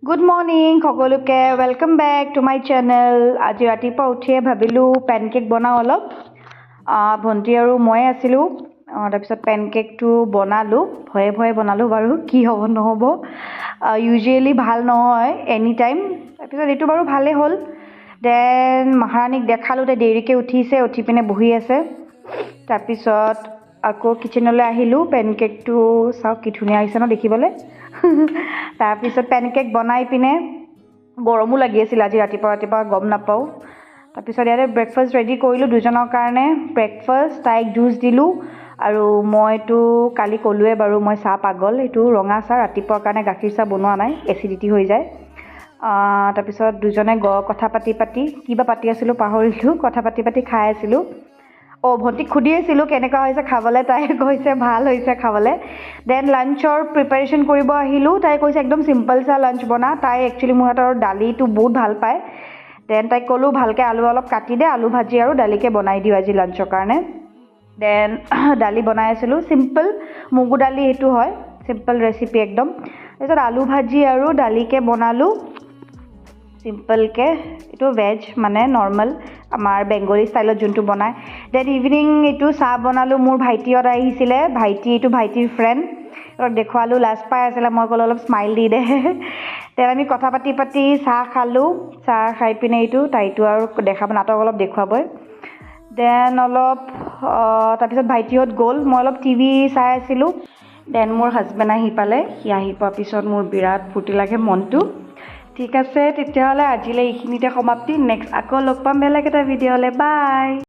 Good morning সকলোকে welcome back to my channel. আজি ৰাতিপুৱা উঠিয়ে ভাবিলোঁ পেনকেক বনাওঁ অলপ। ভণ্টি আৰু মই আছিলোঁ। তাৰপিছত পেনকেকটো বনালোঁ, ভয়ে ভয়ে বনালোঁ বাৰু, কি হ'ব নহ'ব। ইউজুৱেলি ভাল নহয় এনি টাইম। তাৰপিছত এইটো বাৰু ভালেই হ'ল। দেন মহাৰাণীক দেখালোঁ, তাই দেৰিকৈ উঠিছে, উঠি পিনে বহি আছে। তাৰপিছত আকৌ কিচেনলৈ আহিলোঁ। পেনকেকটো চাওক কি ধুনীয়া হৈছে ন দেখিবলৈ। তাৰপিছত পেনকেক বনাই পিনে গৰমো লাগি আছিল আজি ৰাতিপুৱা গম নাপাওঁ। তাৰপিছত ইয়াতে ব্ৰেকফাষ্ট ৰেডি কৰিলোঁ দুজনৰ কাৰণে। ব্ৰেকফাষ্ট, তাইক জুচ দিলোঁ আৰু মইতো কালি ক'লোৱে বাৰু মই চাহ পাগল। এইটো ৰঙা চাহ, ৰাতিপুৱাৰ কাৰণে গাখীৰ চাহ বনোৱা নাই, এচিডিটি হৈ যায়। তাৰপিছত দুজনে কথা পাতি কিবা পাতি আছিলোঁ পাহৰিলোঁ, কথা পাতি খাই আছিলোঁ। ভণ্টিক সুধি আছিলোঁ কেনেকুৱা হৈছে খাবলৈ, তাই কৈছে ভাল হৈছে খাবলৈ। দেন লাঞ্চৰ প্ৰিপাৰেশ্যন কৰিব আহিলোঁ। তাই কৈছে একদম চিম্পল চাহ লাঞ্চ বনা। তাই একচুৱেলি মোৰ হাতৰ দালিটো বহুত ভাল পায়। দেন তাইক ক'লোঁ ভালকৈ আলু অলপ কাটি দে, আলু ভাজি আৰু দালিকে বনাই দিওঁ আজি লাঞ্চৰ কাৰণে। দেন দালি বনাই আছিলোঁ, চিম্পল মগু দালি এইটো হয়, চিম্পল ৰেচিপি একদম। তাৰপিছত আলু ভাজি আৰু দালিকে বনালোঁ চিম্পলকৈ। এইটো ভেজ মানে নৰ্মেল আমাৰ বেংগলী ষ্টাইলত যোনটো বনায়। দেন ইভিনিং এইটো চাহ বনালোঁ। মোৰ ভাইটিহঁত আহিছিলে, এইটো ভাইটিৰ ফ্ৰেণ্ড। অলপ দেখুৱালোঁ, লাজ পাই আছিলে, মই ক'লোঁ অলপ স্মাইল দি দে। দেন আমি কথা পাতি চাহ খালোঁ। চাহ খাই পিনে তাইটো আৰু দেখাব, নাটক অলপ দেখুৱাবই। দেন অলপ তাৰপিছত ভাইটিহঁত গ'ল, মই অলপ টিভি চাই আছিলোঁ। দেন মোৰ হাজবেণ্ড আহি পালে। সি আহি পোৱাৰ পিছত মোৰ বিৰাট ফূৰ্তি লাগে মনটো। ঠিক আছে তেতিয়াহ'লে আজিলৈ এইখিনিতে সমাপ্তি। নেক্সট আকৌ লগ পাম বেলেগ এটা ভিডিঅ'লৈ। বাই।